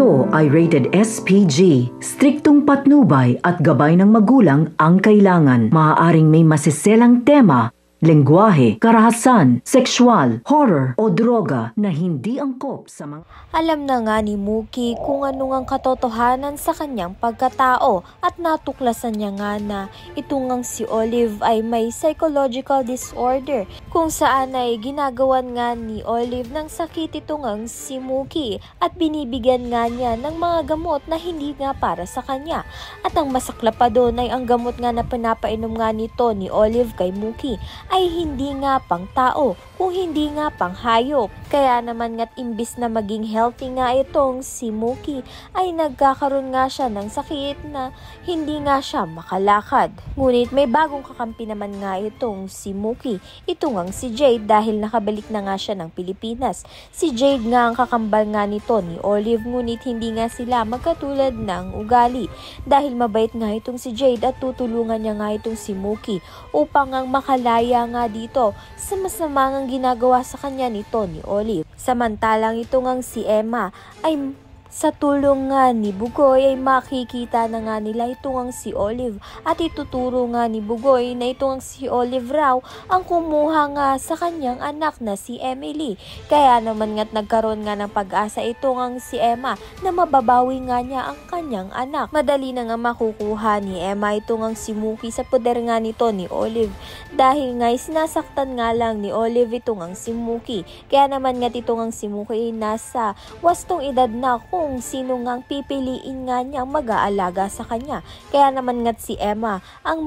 Ito ay rated SPG. Striktong patnubay at gabay ng magulang ang kailangan. Maaaring may masiselang tema, lengguwahe, karahasan, sexual, horror o droga na hindi angkop sa mga... Alam na nga ni Mookie kung ano ngang katotohanan sa kanyang pagkatao at natuklasan niya nga na ito ngang si Olive ay may psychological disorder kung saan ay ginagawan nga ni Olive ng sakit ito ngang si Mookie at binibigyan nga niya ng mga gamot na hindi nga para sa kanya. At ang masakla pa doon ay ang gamot nga na pinapainom nga nito ni Olive kay Mookie ay hindi nga pang tao, kung hindi nga pang hayop. Kaya naman nga't imbis na maging healthy nga itong si Mookie, ay nagkakaroon nga siya ng sakit na hindi nga siya makalakad. Ngunit may bagong kakampi naman nga itong si Mookie, ito ngang si Jade dahil nakabalik na nga siya ng Pilipinas. Si Jade nga ang kakambal nga nito ni Olive, ngunit hindi nga sila magkatulad ng ugali. Dahil mabait nga itong si Jade at tutulungan niya nga itong si Mookie upang ang makalaya nga dito sa masamang ginagawa sa kanya nito ni Olive. Samantalang ito ngang si Emma ay sa tulong nga ni Bugoy ay makikita na nga nila ito ngang si Olive at ituturo nga ni Bugoy na ito ngang si Olive raw ang kumuha nga sa kanyang anak na si Emily. Kaya naman nga't nagkaroon nga ng pag-asa ito ngang si Emma na mababawi nga niya ang kanyang anak. Madali na nga makukuha ni Emma ito ngang si Mookie sa poder nga nito ni Olive dahil nga sinasaktan nga lang ni Olive ito ngang si Mookie. Kaya naman nga't ito ngang si Mookie ay nasa wastong edad na kung sino ngang pipiliin nga niyang mag-aalaga sa kanya. Kaya naman nga't si Emma ang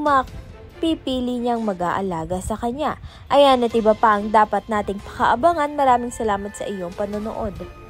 pipili niyang mag-aalaga sa kanya. Ayan at iba pa ang dapat nating pakaabangan. Maraming salamat sa iyong panonood.